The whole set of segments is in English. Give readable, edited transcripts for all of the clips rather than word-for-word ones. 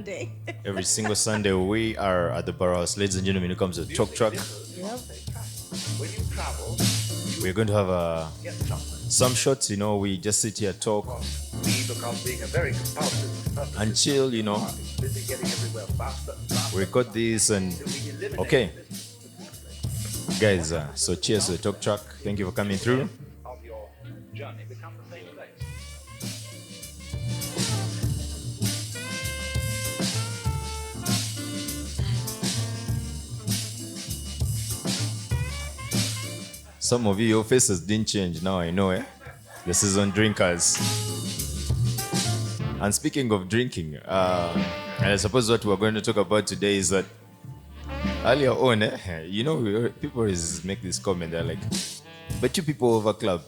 Day. Every single Sunday, we are at the Bar House. Ladies and gentlemen, when it comes to TalkTrack, we're going to have some shots. We just sit here, talk, and chill. We got this, and okay, guys. So cheers to the TalkTrack. Thank you for coming through. Some of you, your faces didn't change. Now I know, the seasoned drinkers. And speaking of drinking, and I suppose what we're going to talk about today is that earlier on, people always make this comment. They're like, but you people over club.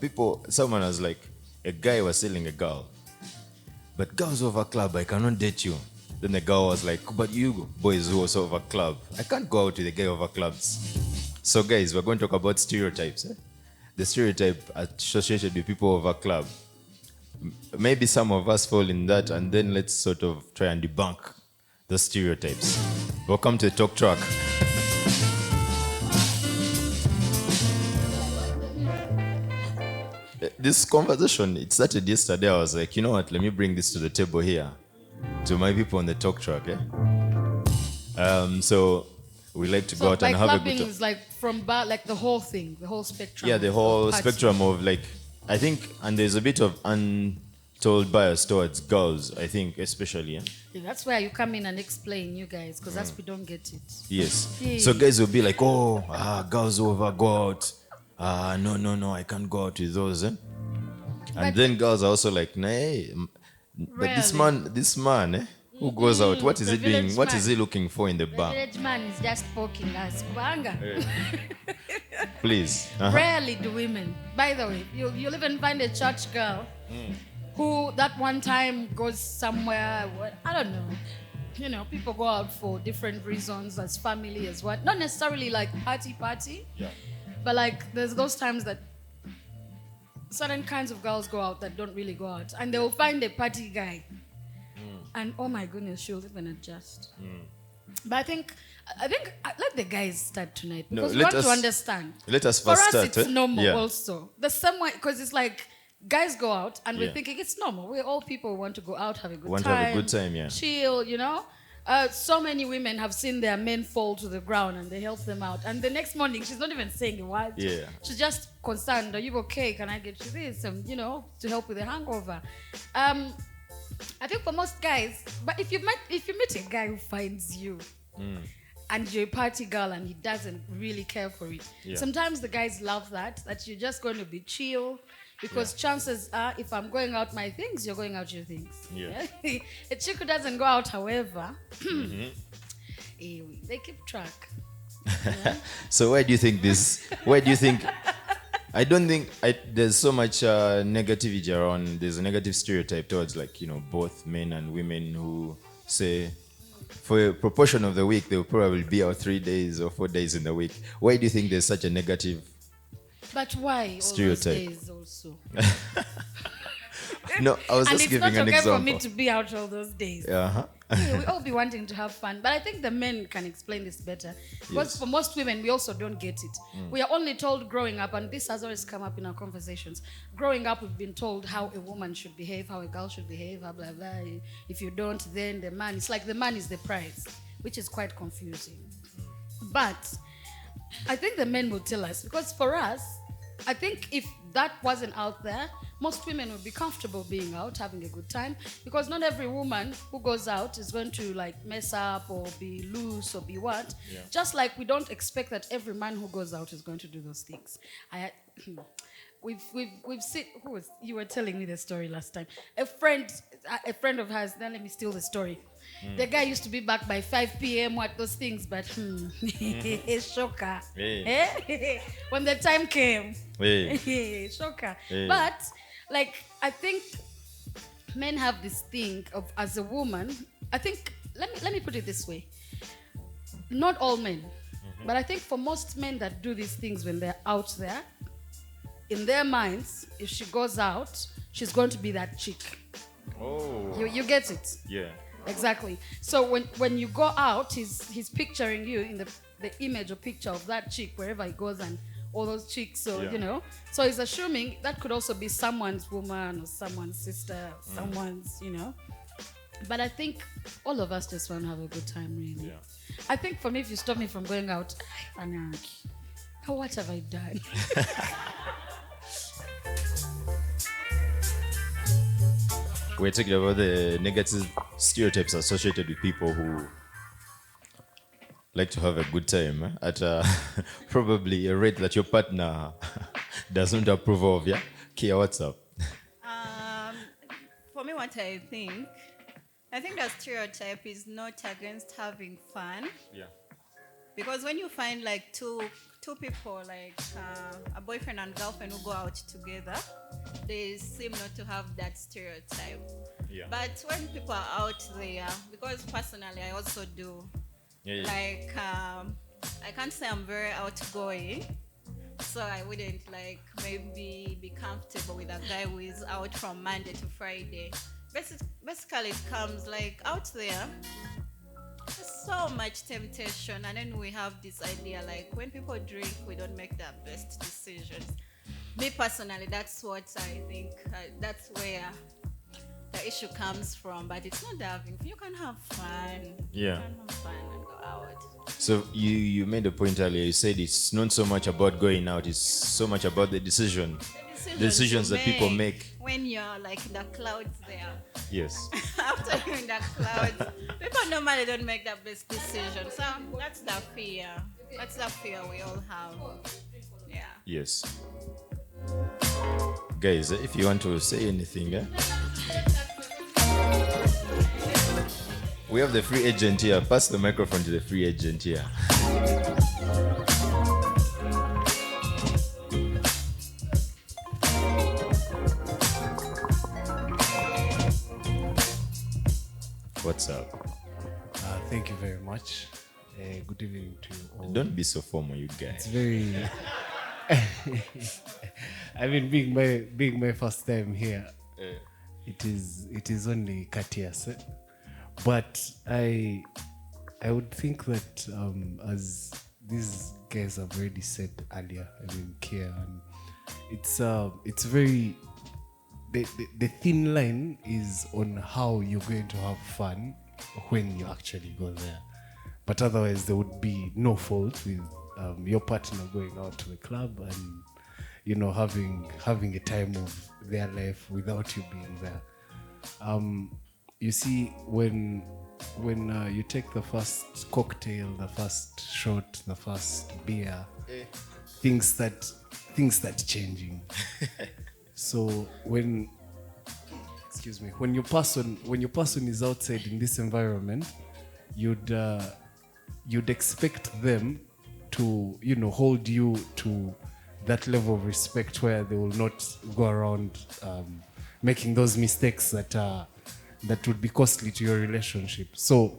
Someone was like, a guy was selling a girl. But girls over club, I cannot date you. Then the girl was like, but you boys who also over club, I can't go out with a guy over clubs. So guys, we're going to talk about stereotypes. The stereotype associated with people over club. Maybe some of us fall in that, and then let's sort of try and debunk the stereotypes. Welcome to the Talk Track. This conversation, it started yesterday. I was like, you know what, let me bring this to the table here, to my people on the Talk Track. So we like to go out and have a good time. Clubbing is like from bar, like the whole thing, the whole spectrum. Yeah, the whole spectrum of I think, and there's a bit of untold bias towards girls, I think, especially. Yeah, that's where you come in and explain, you guys, because that's we don't get it. Yes. Yeah. So guys will be like, girls over, go out. No, I can't go out with those. And then girls are also like, nah, but this man, who goes out? What is he doing? What is he looking for in the bar? The village man is just poking us. Please. Rarely do women. By the way, you'll even find a church girl who that one time goes somewhere. I don't know. People go out for different reasons, as family, as what. Not necessarily like party. Yeah. But there's those times that certain kinds of girls go out that don't really go out, and they will find a party guy. And oh my goodness, she'll even adjust. But I think let the guys start tonight, because we want to understand. Let us first start. For us, it's normal also. The same way, because it's like guys go out and we're thinking it's normal. We're all people who want to go out, have a good time. Yeah. Chill, so many women have seen their men fall to the ground and they help them out. And the next morning, she's not even saying a word. Yeah. She's just concerned, are you okay? Can I get you this? And, to help with the hangover. I think for most guys, but if you meet a guy who finds you and you're a party girl and he doesn't really care for it, sometimes the guys love that you're just going to be chill, because chances are, if I'm going out my things, you're going out your things. Yeah. A chick who doesn't go out, however, they keep track. So why do you think I don't think there's so much negativity around. There's a negative stereotype towards both men and women who say for a proportion of the week they will probably be out 3 days or 4 days in the week. Why do you think there's such a negative But why stereotype? All those days also? No, I was just giving an example. And it's not okay for me to be out all those days. Uh-huh. We all be wanting to have fun. But I think the men can explain this better. Because for most women, we also don't get it. We are only told growing up, and this has always come up in our conversations. Growing up, we've been told how a woman should behave, how a girl should behave, blah, blah, blah. If you don't, then the man. It's like the man is the prize, which is quite confusing. But I think the men will tell us. Because for us, I think if that wasn't out there, most women would be comfortable being out, having a good time, because not every woman who goes out is going to mess up or be loose or be what. Yeah. Just like we don't expect that every man who goes out is going to do those things. We've seen. You were telling me the story last time. A friend of hers. Then let me steal the story. The guy used to be back by 5 p.m. What those things, but shocker. Hey. When the time came, shocker. Hey. But I think men have this thing of, as a woman. I think let me put it this way. Not all men, but I think for most men that do these things when they're out there, in their minds, if she goes out, she's going to be that chick. Oh. You get it? Yeah. Exactly. So when you go out, he's picturing you in the image or picture of that chick wherever he goes and all those chicks. So so he's assuming that could also be someone's woman or someone's sister, someone's But I think all of us just want to have a good time, really. Yeah. I think for me, if you stop me from going out, what have I done? We're talking about the negative stereotypes associated with people who like to have a good time at probably a rate that your partner doesn't approve of. Yeah, Kia, what's up? For me, what I think that stereotype is not against having fun. Yeah. Because when you find like two people, like a boyfriend and girlfriend who go out together, they seem not to have that stereotype. Yeah. But when people are out there, because personally I also do, like I can't say I'm very outgoing, so I wouldn't like maybe be comfortable with a guy who is out from Monday to Friday. Basically it comes like out there. There's so much temptation, and then we have this idea like when people drink, we don't make the best decisions. Me personally, that's what I think. That's where the issue comes from. But it's not having. You can have fun. Yeah. You can have fun and go out. So you made a point earlier. You said it's not so much about going out. It's so much about the decision. The decisions that people make when you're like in the clouds there. Yes. After you're in the clouds, people normally don't make the best decision. So that's the fear. That's the fear we all have. Yeah. Yes. Guys, if you want to say anything, we have the free agent here. Pass the microphone to the free agent here. What's up? Thank you very much. Good evening to you all. Don't be so formal, you guys. It's very. I mean, being my first time here, it is only courteous, but I would think that as these guys have already said earlier, I mean, Kia, and it's very. The thin line is on how you're going to have fun when you actually go there. But otherwise, there would be no fault with your partner going out to the club and, having a time of their life without you being there. You see, when you take the first cocktail, the first shot, the first beer, things start changing. So when your person is outside in this environment, you'd expect them to hold you to that level of respect where they will not go around making those mistakes that would be costly to your relationship. So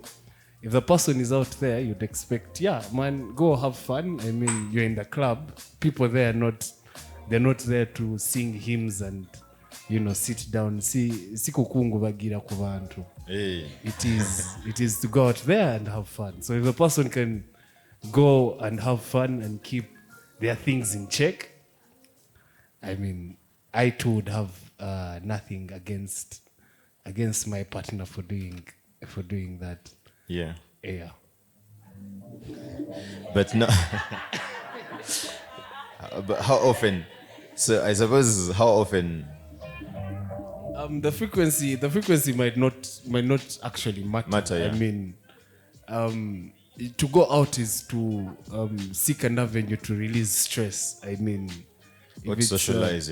if the person is out there, you'd expect, go have fun. I mean, you're in the club. People there they're not there to sing hymns and sit down. Sikukungu bagira ku bantu. Hey. It is to go out there and have fun. So if the person can go and have fun and keep their things in check, I mean, I too would have nothing against my partner for doing that. Yeah. Yeah. But no. But how often? So I suppose how often? The frequency might not actually matter. Yeah. I mean, to go out is to seek an avenue to release stress. I mean, Socialize,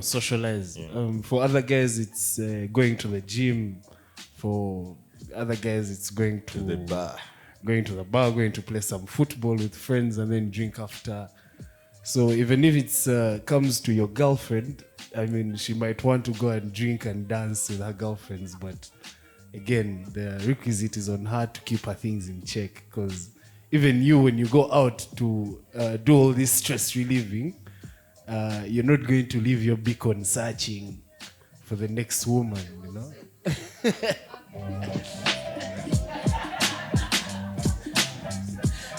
socialize. Yeah. For other guys, it's going to the gym. For other guys, it's going to the bar. Going to the bar, going to play some football with friends, and then drink after. So even if it comes to your girlfriend, I mean, she might want to go and drink and dance with her girlfriends, but again, the requisite is on her to keep her things in check, because even you, when you go out to do all this stress relieving, you're not going to leave your beacon searching for the next woman,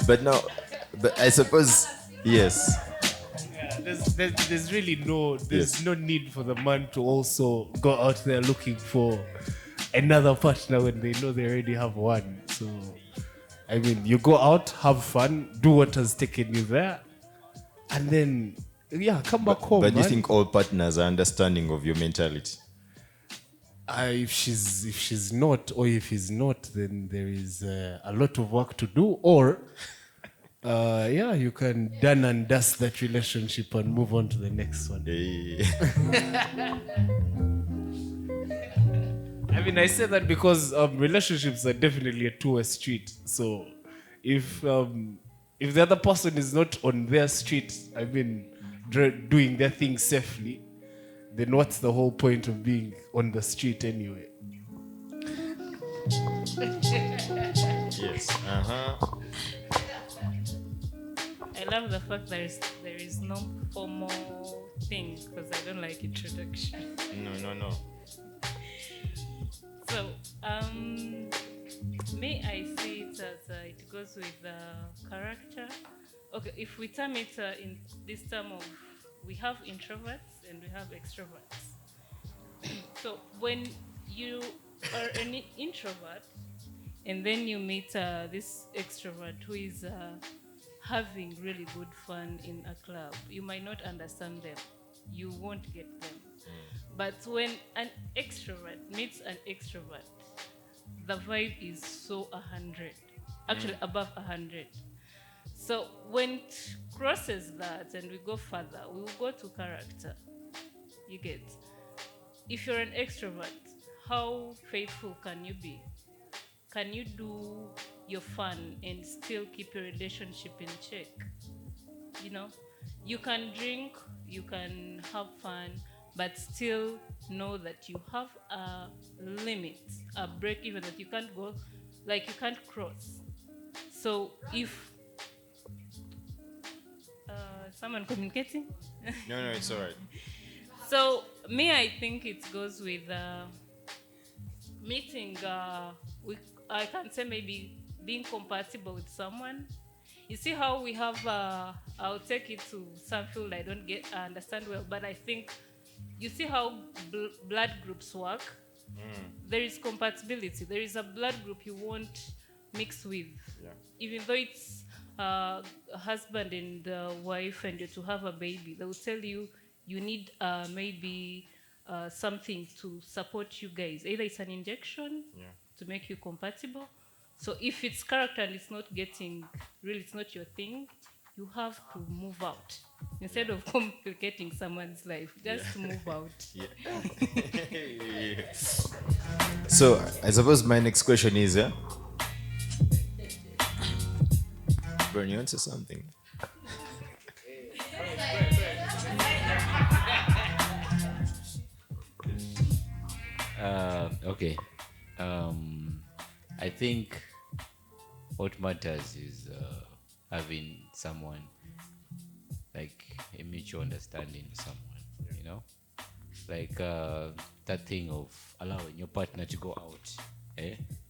But no, but I suppose, yes. Yeah, there's really Yes. no need for the man to also go out there looking for another partner when they know they already have one. So, I mean, you go out, have fun, do what has taken you there, and then, yeah, come back home, But do you man. think all partners are understanding of your mentality? If she's not, or if he's not, then there is a lot of work to do. Or, yeah, you can done and dust that relationship and move on to the next one. Eh, I mean, I say that because relationships are definitely a two-way street. So, if the other person is not on their street, I mean, doing their thing safely, then what's the whole point of being on the street anyway? yes. Uh-huh. I love the fact there is no formal thing because I don't like introduction. No. So, me, I see it as it goes with character. Okay, if we term it in this term of we have introverts and we have extroverts. So when you are an introvert and then you meet this extrovert who is having really good fun in a club, you might not understand them. You won't get them. But when an extrovert meets an extrovert, the vibe is so 100, actually above 100. So when it crosses that and we go further, we will go to character. You get? If you're an extrovert, how faithful can you be? Can you do your fun and still keep your relationship in check? You know, you can drink, you can have fun, but still know that you have a limit, a break even that you can't go, like you can't cross. So if someone communicating? No, it's all right. So me, I think it goes with meeting. I can say maybe being compatible with someone. You see how we have. I'll take it to some field I don't understand well, but I think you see how blood groups work. There is compatibility. There is a blood group you won't mix with, even though it's a husband and wife and you're to have a baby. They will tell you you need maybe something to support you guys. Either it's an injection to make you compatible. So if it's character and it's not getting, really it's not your thing, you have to move out. Instead of complicating someone's life, just move out. So I suppose my next question is, Brian, you answer something. Okay. I think what matters is having someone, like a mutual understanding with someone, you know? Like that thing of allowing your partner to go out,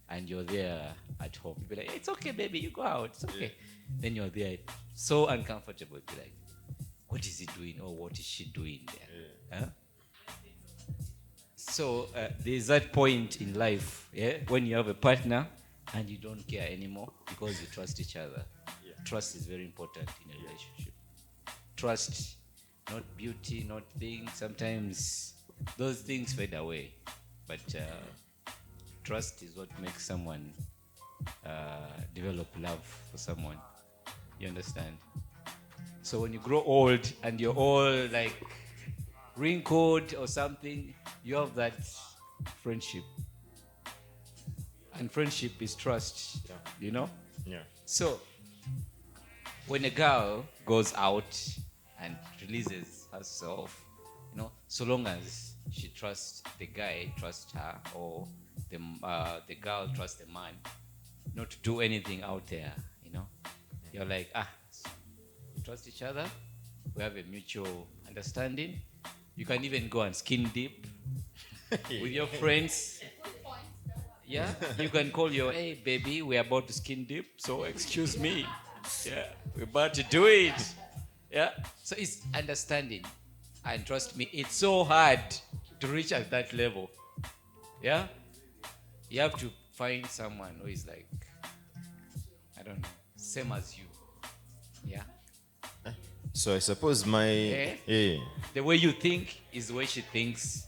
and you're there at home. You'll be like, it's okay, baby, you go out, it's okay. Then you're there so uncomfortable. You'll be like, what is he doing or what is she doing there? Huh? So there's that point in life, when you have a partner and you don't care anymore because you trust each other. Trust is very important in a relationship. Trust, not beauty, not things. Sometimes those things fade away, but trust is what makes someone develop love for someone. You understand? So when you grow old and you're all like wrinkled or something, you have that friendship. And friendship is trust, you know? Yeah. So when a girl goes out and releases herself, you know, so long as she trusts the guy, trusts her, or the girl trusts the man, not to do anything out there, you know, you're like, we trust each other, we have a mutual understanding. You can even go and skin deep with your friends. Yeah, you can call your, hey baby, we're about to skin dip, so excuse me. Yeah, we're about to do it. Yeah, so it's understanding. And trust me, it's so hard to reach at that level. Yeah, you have to find someone who is like, I don't know, same as you. Yeah, So I suppose my yeah. the way you think is the way she thinks.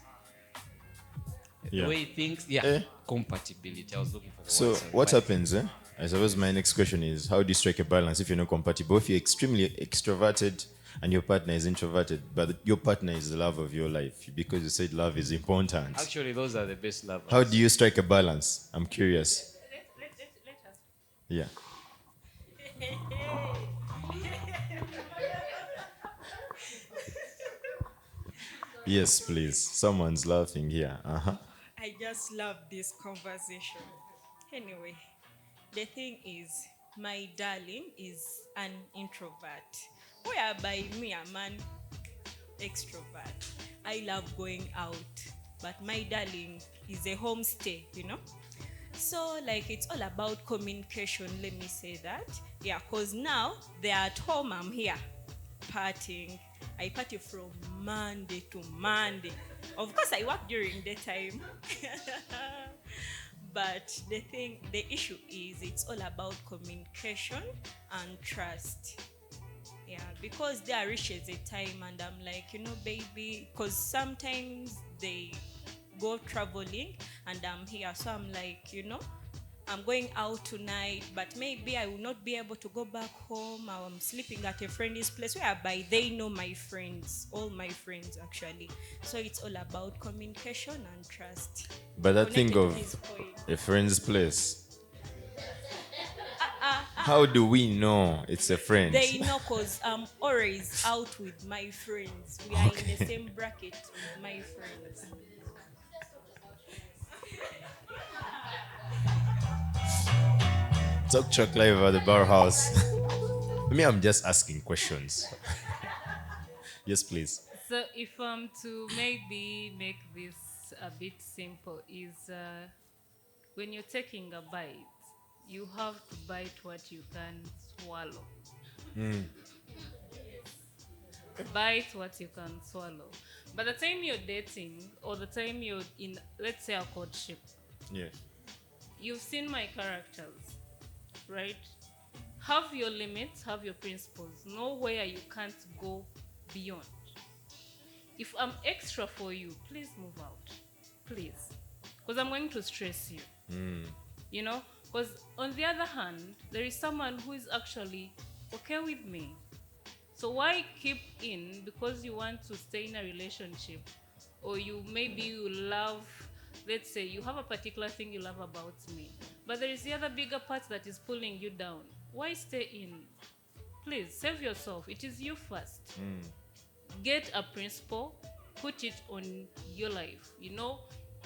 The way he thinks, yeah, compatibility. I was looking for the So word, sorry. what But happens? I suppose my next question is, how do you strike a balance if you're not compatible? If you're extremely extroverted and your partner is introverted, but your partner is the love of your life because you said love is important. actually, those are the best lovers. How do you strike a balance? I'm curious. Let us. Yeah. Yes, please. Someone's laughing here. Uh-huh. I just love this conversation. Anyway, the thing is, my darling is an introvert, whereby me, I'm an extrovert. I love going out, but my darling is a homestay, you know? So, like, it's all about communication, let me say that. Yeah, because now they're at home, I'm here partying. I party from Monday to Monday. Of course, I work during the time. But the issue is it's all about communication and trust. Yeah, because there reaches a time and I'm like, baby, because sometimes they go traveling and I'm here. So I'm like, I'm going out tonight, but maybe I will not be able to go back home. I'm sleeping at a friend's place whereby they know my friends, all my friends actually. So it's all about communication and trust. But I think Connected of to his point. a friend's place. How do we know it's a friend? They know because I'm always out with my friends. We are in the same bracket with my friends. TalkTrack live at the bar house. Me, I'm just asking questions. Yes, please. So if I'm to maybe make this a bit simple, is when you're taking a bite, you have to bite what you can swallow. Bite what you can swallow. By the time you're dating or the time you're in, let's say, a courtship, Yeah. you've seen my characters, right? Have your limits, have your principles. Know where you can't go beyond. If I'm extra for you, please move out. Please. Because I'm going to stress you. You know? Because on the other hand, there is someone who is actually okay with me. So why keep in because you want to stay in a relationship, or you love, let's say you have a particular thing you love about me, but there is the other bigger part that is pulling you down. Why stay in? Please save yourself. It is you first. Get a principle, put it on your life.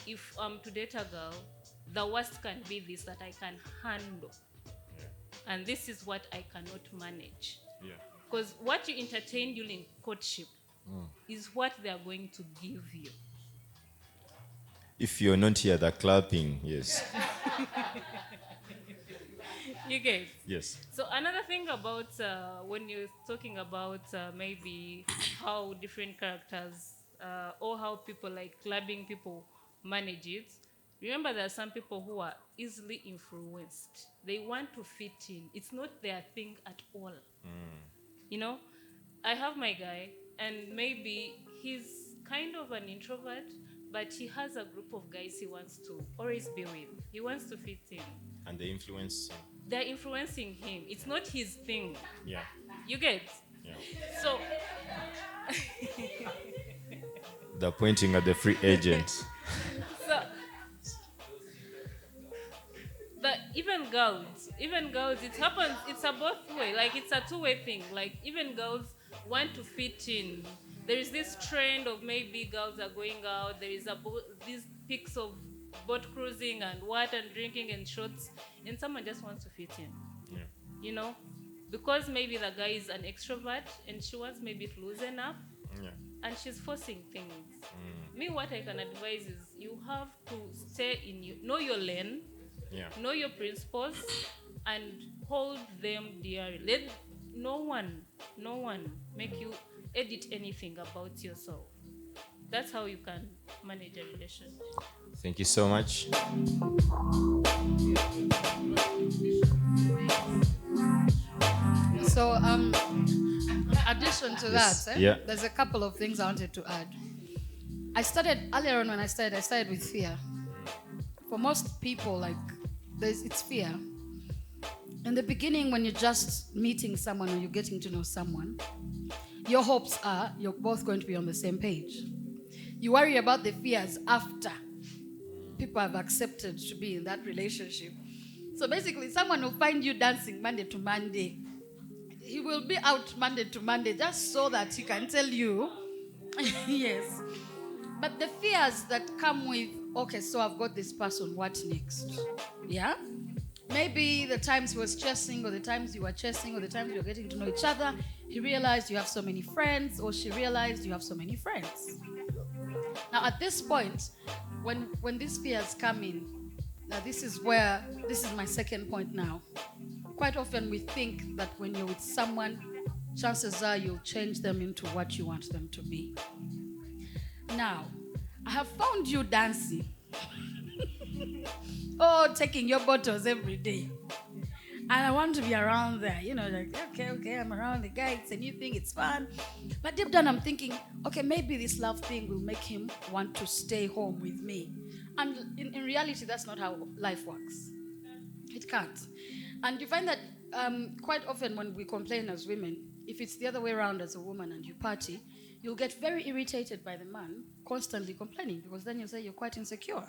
If I'm to date a girl, the worst can be this that I can handle. And this is what I cannot manage. Because what you entertain during courtship is what they are going to give you. If you're not here, they're clapping. Yes. You get? Yes. So another thing about when you're talking about maybe how different characters or how people like clubbing people manage it, remember there are some people who are easily influenced. They want to fit in. It's not their thing at all. I have my guy, and maybe he's kind of an introvert, but he has a group of guys he wants to always be with. He wants to fit in. And they influence. They're influencing him. It's not his thing. Yeah. You get? Yeah. So, They're pointing at the free agent. so but even girls, it happens. It's a both way. Like it's a two-way thing. Like even girls want to fit in. There is this trend of maybe girls are going out. There is these pics of boat cruising and drinking and shots, and someone just wants to fit in. Yeah. Because maybe the guy is an extrovert and she wants maybe to loosen up. Yeah. And she's forcing things. Me, what I can advise is you have to stay know your lane. Yeah. Know your principles and hold them dearly. Let no one make you edit anything about yourself. That's how you can manage a relationship. Thank you so much. So, in addition to Yes, that, yeah. there's a couple of things I wanted to add. I started earlier on when I started with fear. For most people, like, it's fear. In the beginning, when you're just meeting someone or you're getting to know someone, your hopes are you're both going to be on the same page. You worry about the fears after people have accepted to be in that relationship. So basically, someone will find you dancing Monday to Monday. He will be out Monday to Monday just so that he can tell you, yes. But the fears that come with, okay, so I've got this person, what next? Yeah? Maybe the times he was chasing, or the times you were chasing, or the times you were getting to know each other, he realized you have so many friends, or she realized you have so many friends. Now, at this point, when these fears come in, now this is my second point now. Quite often we think that when you're with someone, chances are you'll change them into what you want them to be. Now, I have found you dancing. Taking your bottles every day. And I want to be around there. Like, okay, I'm around the guy. It's a new thing. It's fun. But deep down, I'm thinking, okay, maybe this love thing will make him want to stay home with me. And in reality, that's not how life works. It can't. And you find that quite often when we complain as women, if it's the other way around as a woman and you party, you'll get very irritated by the man constantly complaining, because then you'll say you're quite insecure.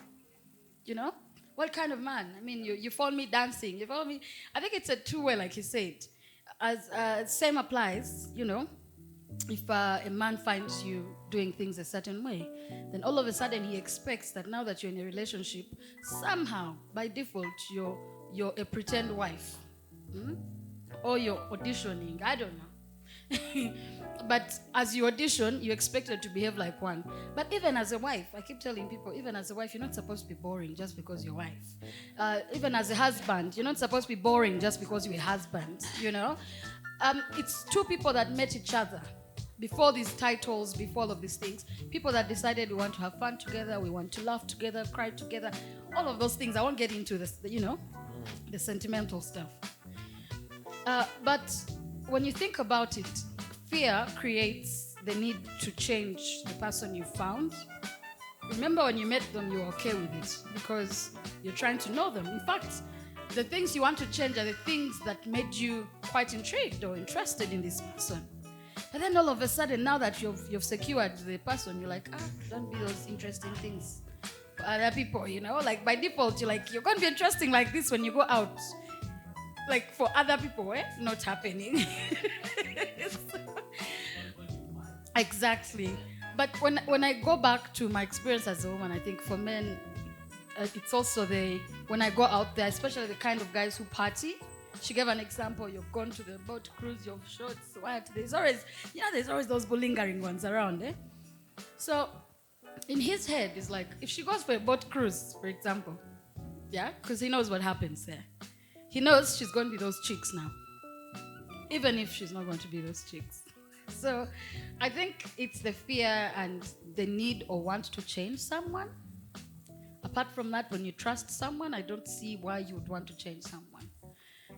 What kind of man? I mean, you found me dancing. You found me. I think it's a two-way, like he said. As same applies, if a man finds you doing things a certain way, then all of a sudden he expects that now that you're in a relationship, somehow, by default, you're a pretend wife. Or you're auditioning. I don't know. But as you audition, you're expected to behave like one. But even as a wife, I keep telling people, even as a wife, you're not supposed to be boring just because you're a wife. Even as a husband, you're not supposed to be boring just because you're a husband, It's two people that met each other before these titles, before all of these things. People that decided we want to have fun together, we want to laugh together, cry together, all of those things. I won't get into this, the sentimental stuff. But when you think about it, fear creates the need to change the person you found. Remember, when you met them, you were okay with it because you're trying to know them. In fact, the things you want to change are the things that made you quite intrigued or interested in this person. But then all of a sudden, now that you've secured the person, you're like, don't be those interesting things for other people, Like by default, you're going to be interesting like this when you go out. Like for other people, not happening. Exactly. But when I go back to my experience as a woman, I think for men, it's also when I go out there, especially the kind of guys who party. She gave an example. You've gone to the boat cruise, you've shorts, what? There's always those lingering ones around, So in his head, it's like, if she goes for a boat cruise, for example, because he knows what happens there. He knows she's going to be those chicks now, even if she's not going to be those chicks. So I think it's the fear and the need or want to change someone. Apart from that, when you trust someone, I don't see why you would want to change someone.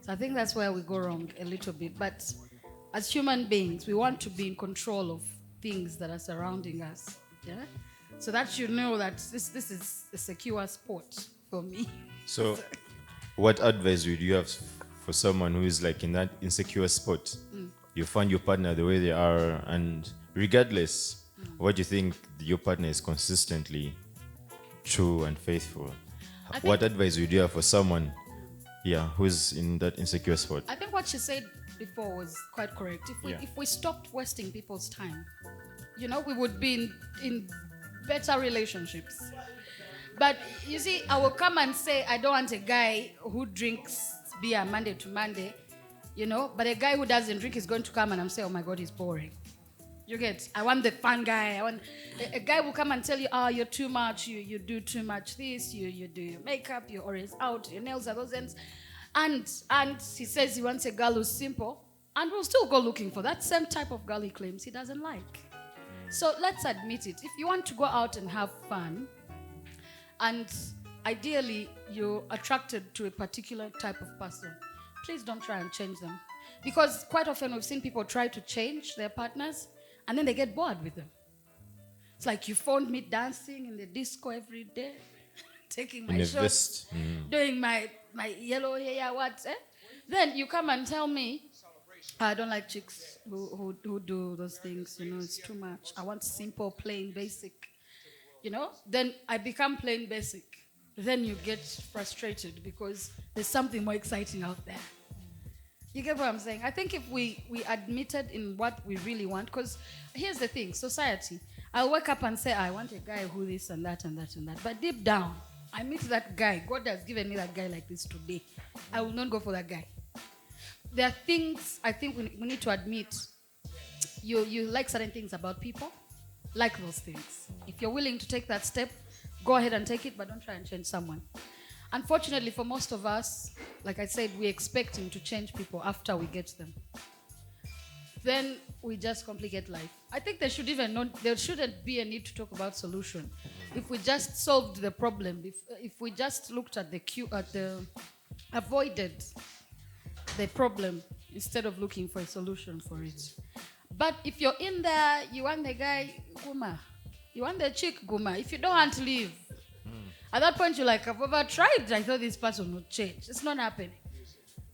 So I think that's where we go wrong a little bit. But as human beings, we want to be in control of things that are surrounding us. Yeah? So that you know that this is a secure spot for me. So what advice would you have for someone who is like in that insecure spot? You find your partner the way they are, and regardless what you think, your partner is consistently true and faithful. What advice would you have for someone who's in that insecure spot? I think what she said before was quite correct. If we stopped wasting people's time, we would be in better relationships. But you see, I will come and say, I don't want a guy who drinks beer Monday to Monday, but a guy who doesn't drink is going to come and I'm saying, oh my God, he's boring. You get? I want the fun guy. I want a guy will come and tell you, you're too much. You do too much this. You do your makeup. You're always out. Your nails are those ends. And he says he wants a girl who's simple, and we'll still go looking for that same type of girl he claims he doesn't like. So let's admit it. If you want to go out and have fun, and ideally you're attracted to a particular type of person, please don't try and change them. Because quite often we've seen people try to change their partners and then they get bored with them. It's like you found me dancing in the disco every day, taking my shots, doing my yellow hair, what? Then you come and tell me, I don't like chicks who do those things, it's too much. I want simple, plain, basic, Then I become plain, basic. Then you get frustrated because there's something more exciting out there. You get what I'm saying? I think if we admitted in what we really want, because here's the thing, society, I'll wake up and say, I want a guy who this and that and that and that. But deep down, I meet that guy. God has given me that guy like this today. I will not go for that guy. There are things I think we need to admit. You like certain things about people, like those things. If you're willing to take that step, go ahead and take it, but don't try and change someone. Unfortunately, for most of us, like I said, we're expecting to change people after we get them. Then we just complicate life. I think there shouldn't be a need to talk about solution. If we just solved the problem, if we just looked at avoided the problem instead of looking for a solution for it. But if you're in there, you want the guy, guma. You want the chick, guma. If you don't want to leave, at that point, you're like, I've ever tried. I thought this person would change. It's not happening.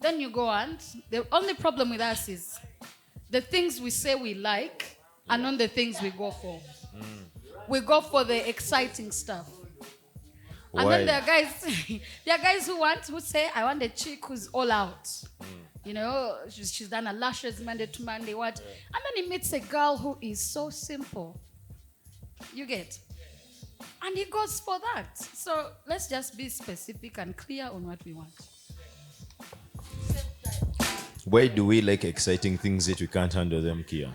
Then you go on. The only problem with us is the things we say we like are not the things we go for. We go for the exciting stuff. And then there are guys who say, I want a chick who's all out. She's done her lashes Monday to Monday, what? And then he meets a girl who is so simple. You get? And he goes for that. So let's just be specific and clear on what we want. Why do we like exciting things yet we can't handle them, Kia?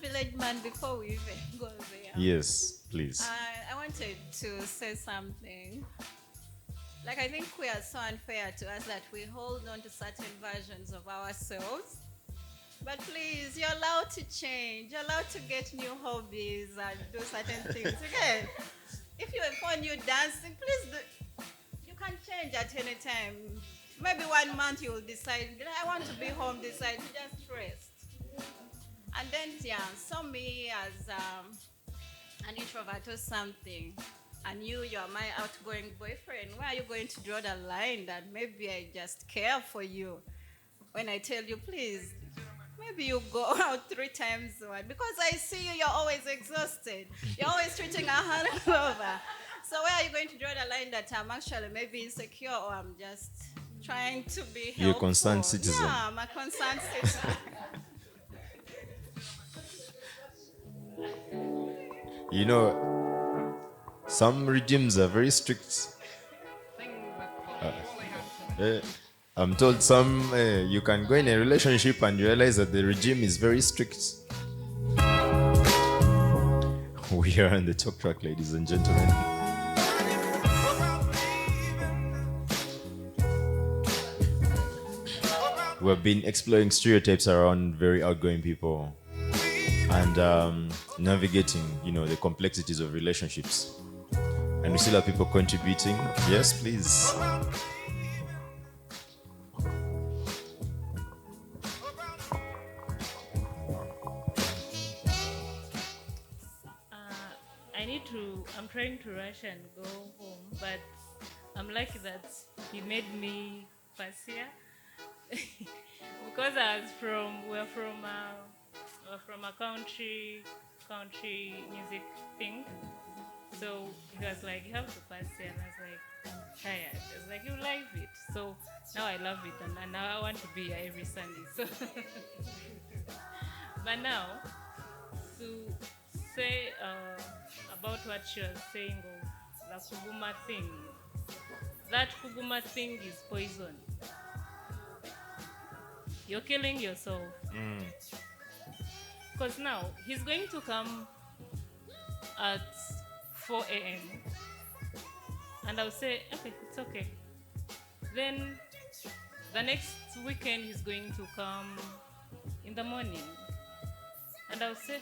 Village man, before we even go there. Yes, please. I wanted to say something. Like, I think we are so unfair to us that we hold on to certain versions of ourselves. But please, you're allowed to change. You're allowed to get new hobbies and do certain things. Again, if you find you dancing, please you can change at any time. Maybe 1 month you'll decide, I want to be home, decide to just rest. And then, so me as an introvert or something, and you're my outgoing boyfriend, where are you going to draw the line that maybe I just care for you? When I tell you, please, maybe you go out 3 times a week. Because I see you're always exhausted. You're always treating a hangover. So where are you going to draw the line that I'm actually maybe insecure or I'm just trying to be helpful? You're a concerned citizen. Yeah, I'm a concerned citizen. Some regimes are very strict. I'm told you can go in a relationship and realize that the regime is very strict. We are on the talk track, ladies and gentlemen. We've been exploring stereotypes around very outgoing people and navigating, the complexities of relationships. And we still have people contributing. Yes, please. I'm trying to rush and go home, but I'm lucky that he made me pass here. Because we're from a country music thing. So he was like, you have to pass here. And I was like, I'm tired. I was like, you love it. So now I love it. And now I want to be here every Sunday. So but now, to say about what she was saying of the Kuguma thing, that Kuguma thing is poison. You're killing yourself. Because now he's going to come at 4 a.m. and I'll say, okay, it's okay. Then the next weekend he's going to come in the morning and I'll say,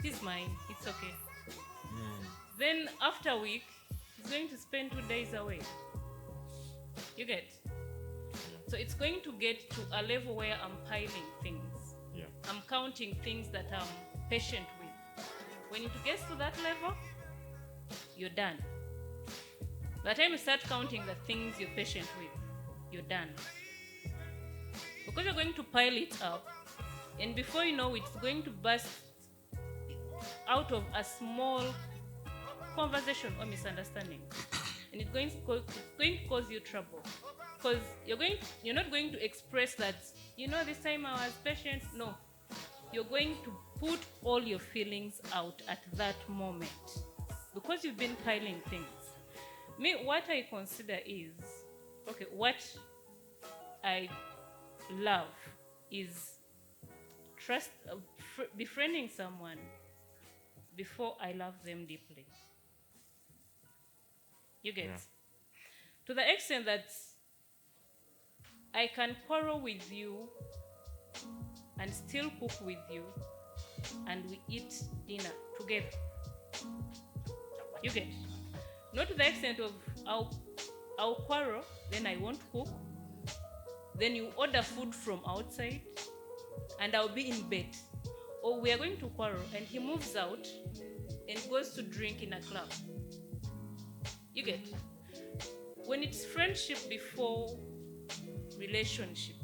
he's mine, it's okay. Then after a week, he's going to spend 2 days away. You get? So it's going to get to a level where I'm piling things. Yeah. I'm counting things that I'm patient with. When it gets to that level, you're done. By the time you start counting the things you're patient with, you're done. Because you're going to pile it up, and before you know it, it's going to burst out of a small conversation or misunderstanding. And it's going to cause you trouble. Because you're not going to express that, this time I was patient. No. You're going to put all your feelings out at that moment. Because you've been piling things. Me, what I consider is, what I love is befriending someone before I love them deeply. You get? Yeah. To the extent that I can quarrel with you and still cook with you and we eat dinner together. You get? Not to the extent of I'll quarrel, then I won't cook, then you order food from outside and I'll be in bed. Or we are going to quarrel and he moves out and goes to drink in a club. You get? When it's friendship before relationship,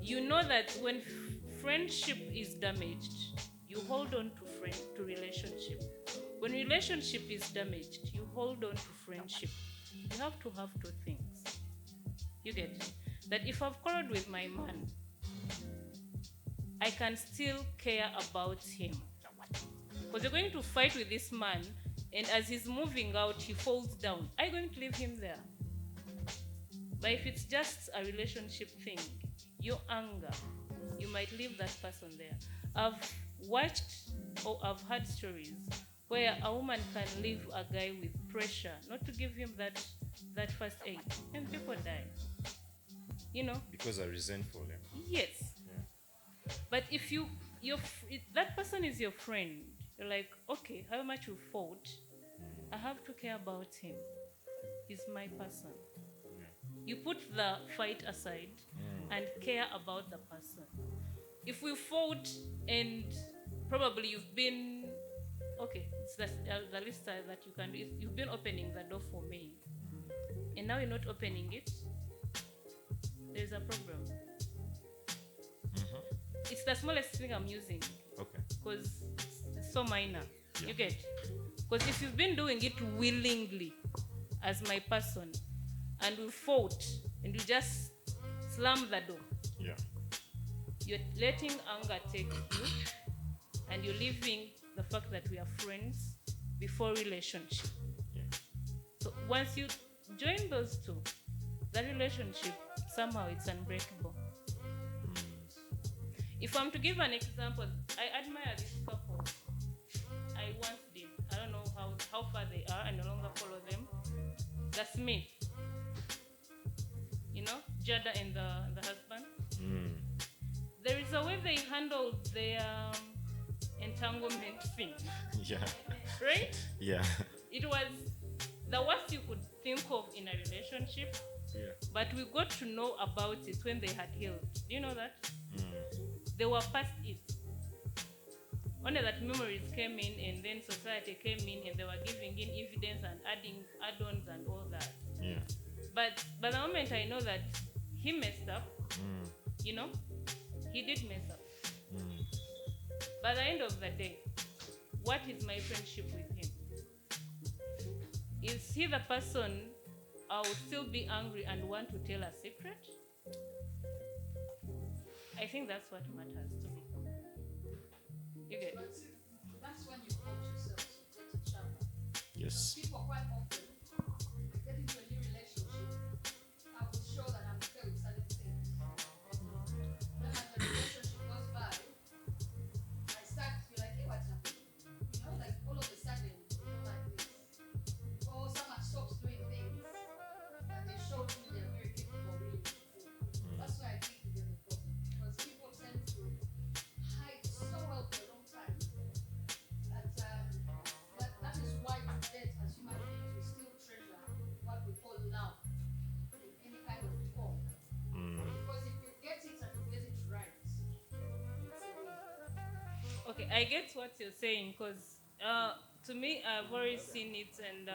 you know that when friendship is damaged, you hold on to relationship. When relationship is damaged, you hold on to friendship. You have to have two things. You get? That if I've quarreled with my man, I can still care about him. Because you're going to fight with this man, and as he's moving out, he falls down. Are you going to leave him there? But if it's just a relationship thing, your anger, you might leave that person there. I've watched or I've heard stories where a woman can leave a guy with pressure, not to give him that first aid, and people die. Because they're resentful. Yeah. Yes. Yeah. But if that person is your friend, you're like, okay, how much you fought, I have to care about him. He's my person. Yeah. You put the fight aside and care about the person. If we fought and probably you've been, it's the least that you can do. You've been opening the door for me, and now you're not opening it, there's a problem. It's the smallest thing I'm using. Okay. Because it's so minor. Yeah. You get? Because if you've been doing it willingly as my person, and we fought, and you just slam the door, Yeah. you're letting anger take you, and you're leaving the fact that we are friends before relationship. Yeah. So once you join those two, the relationship, somehow it's unbreakable. If I'm to give an example, I admire this couple. I once did. I don't know how far they are. I no longer follow them. The Smith. Jada and the husband. There is a way they handled their entanglement thing. Yeah. Right? Yeah. It was the worst you could think of in a relationship. Yeah. But we got to know about it when they had healed. Do you know that? They were past it. Only that memories came in, and then society came in, and they were giving in evidence and adding add-ons and all that. Yeah. But by the moment I know that he messed up, he did mess up. By the end of the day, what is my friendship with him? Is he the person I will still be angry and want to tell a secret? I think that's what matters to me. You get it? That's when you coach yourself. You get to sharper. Yes. People quite often get into a new relationship. I will show that I'm okay with certain things. Then as the relationship goes by, Okay, I get what you're saying because to me, I've already seen it, and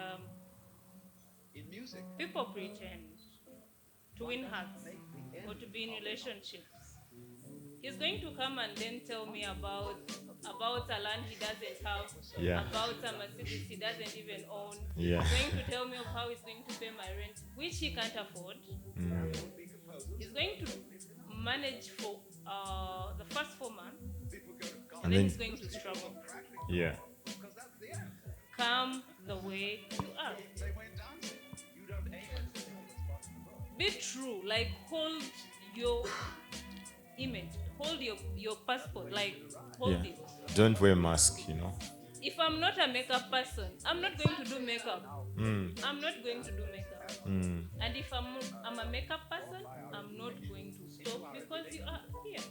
people pretend to win hearts or to be in relationships. He's going to come and then tell me about a land he doesn't have, Yeah. about a Mercedes he doesn't even own. Yeah. He's going to tell me of how he's going to pay my rent, which he can't afford. He's going to manage for the first 4 months, and then he's going to struggle. Yeah. Come the way you are. Be true, like hold your image, hold your passport, like hold Yeah. it. Don't wear mask, If I'm not a makeup person, I'm not going to do makeup. I'm not going to do makeup. And if I'm a makeup person, I'm not going to stop because you are here.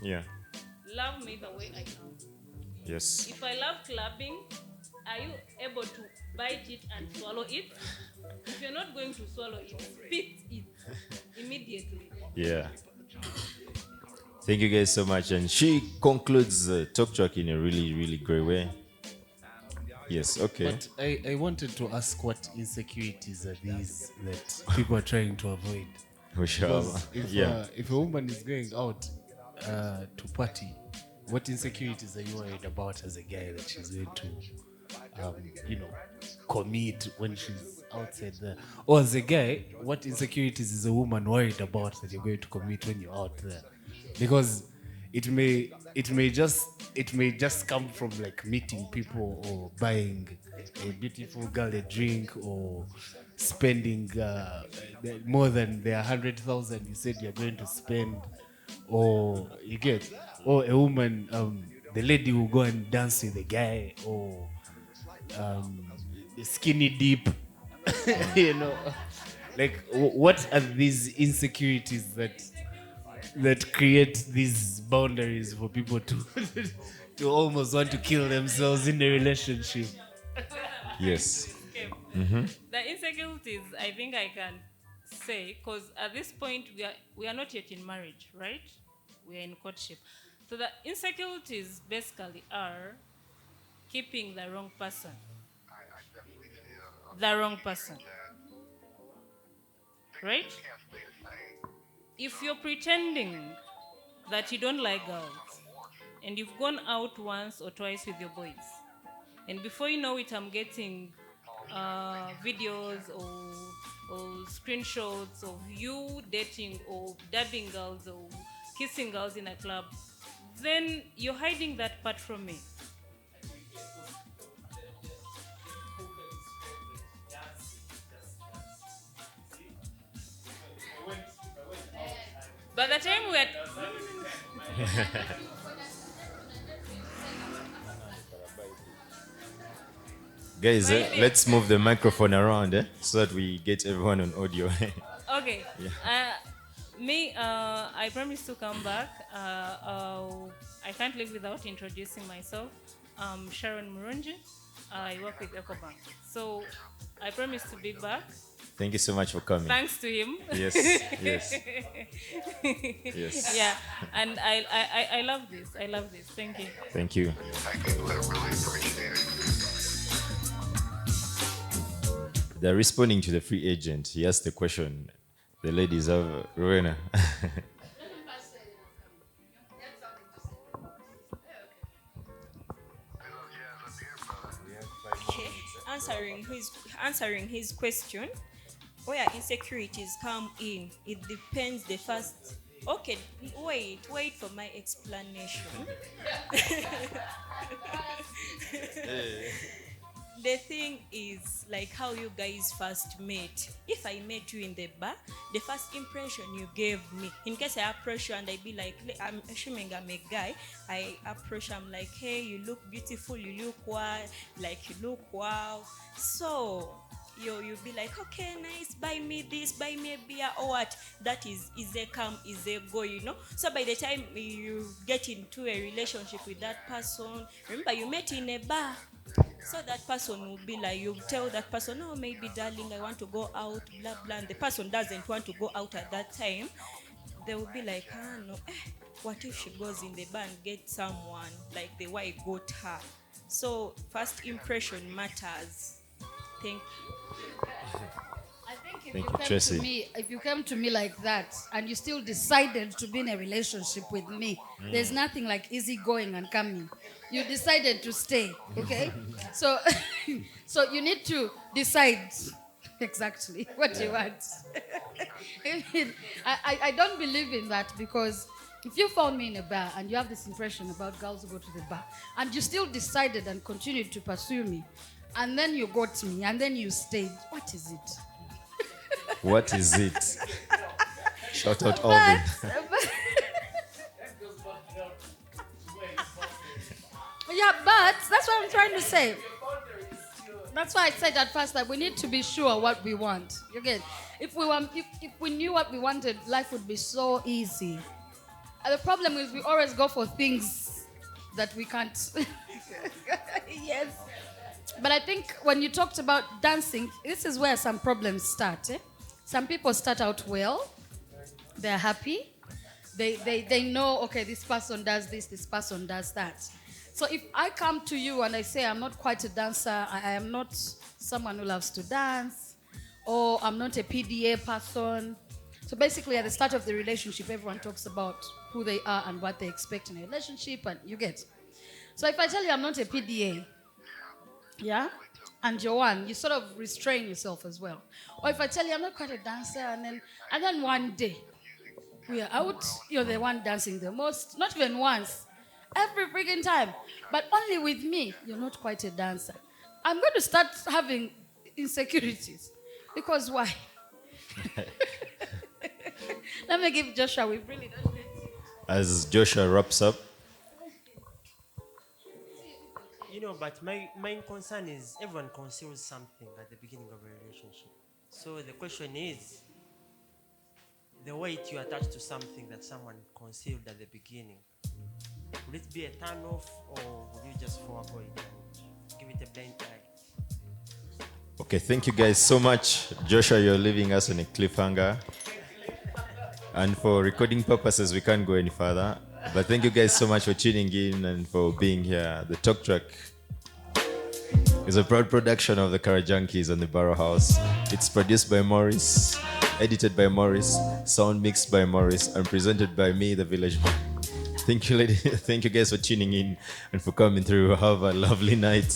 Yeah. Love me the way I am. Yes. If I love clubbing, are you able to bite it and swallow it? If you're not going to swallow it, spit it immediately. Yeah. Thank you guys so much. And she concludes the talk track in a really, really great way. Yes, okay. But I wanted to ask what insecurities are these that people are trying to avoid. Because if a woman is going out to party, what insecurities are you worried about as a guy that she's going to, commit when she's outside there? Or as a guy, what insecurities is a woman worried about that you're going to commit when you're out there? Because it may just come from like meeting people or buying a beautiful girl a drink or spending more than the 100,000 you said you're going to spend, or you get, or a woman, the lady will go and dance with a guy, or the skinny dip, like what are these insecurities that create these boundaries for people to to almost want to kill themselves in a relationship? Yes. The insecurities, I think I can say, because at this point we are not yet in marriage, right? We are in courtship. So the insecurities basically are keeping the wrong person. The wrong person. Right? If you're pretending that you don't like girls, and you've gone out once or twice with your boys, and before you know it, I'm getting videos or screenshots of you dating or dabbing girls or kissing girls in a club, then you're hiding that part from me. By the time we're Guys, let's move the microphone around so that we get everyone on audio. okay. I promise to come back. I can't live without introducing myself. I'm Sharon Murunji. I work with EcoBank. So I promise to be back. Thank you so much for coming. Thanks to him. Yes, yes. Yes. Yeah, and I love this. I love this. Thank you. Thank you. They're responding to the free agent. He asked the question. The ladies have Rowena. Okay. Answering his question, where insecurities come in, it depends the first. Okay, wait for my explanation. The thing is like how you guys first met. If I met you in the bar, the first impression you gave me, in case I approach you and I be like, I'm assuming I'm a guy, I approach you, I'm like, hey, you look beautiful, you look wild, like you look wow. So you'll be like, okay, nice, buy me this, buy me a beer, or what. That is a come, is a go, So by the time you get into a relationship with that person, remember you met in a bar. So that person will be like, you tell that person, oh, maybe darling, I want to go out, blah, blah. And the person doesn't want to go out at that time. they will be like, no, what if she goes in the bar and gets someone like the way I got her? So first impression matters. Thank you. I think if Thank you you, came Tracy. to me, if you came to me like that and you still decided to be in a relationship with me, there's nothing like easy going and coming. You decided to stay, okay? So, so you need to decide exactly what you want. I mean, I don't believe in that, because if you found me in a bar and you have this impression about girls who go to the bar and you still decided and continued to pursue me, and then you got me and then you stayed, what is it? What is it? Shout out But, Alvin. yeah, but that's what I'm trying to say. That's why I said at first that we need to be sure what we want. You get? If we knew what we wanted, life would be so easy. And the problem is we always go for things that we can't. Yes. But I think when you talked about dancing, this is where some problems start. Some people start out well. They're happy. They know, okay, this person does this person does that. So if I come to you and I say I'm not quite a dancer, I am not someone who loves to dance, or I'm not a PDA person. So basically at the start of the relationship, everyone talks about who they are and what they expect in a relationship, and you get. So if I tell you I'm not a PDA, yeah, and you're one, you sort of restrain yourself as well. Or if I tell you I'm not quite a dancer, and then one day we are out, you're the one dancing the most, not even once, every freaking time, but only with me, you're not quite a dancer. I'm going to start having insecurities. Because why? Let me give Joshua, we really don't need to. As Joshua wraps up, But my main concern is everyone conceals something at the beginning of a relationship. So the question is, the weight you attach to something that someone concealed at the beginning, will it be a turn off, or will you just forego it and give it a blind eye? okay, thank you guys so much. Joshua, you're leaving us on a cliffhanger. And for recording purposes, we can't go any further. But thank you guys so much for tuning in and for being here. The TalkTrack is a proud production of the Kara Junkies and the Barrow House. It's produced by Morris, edited by Morris, sound mixed by Morris, and presented by me, the Village Boy. Thank you, lady. Thank you guys for tuning in and for coming through. Have a lovely night.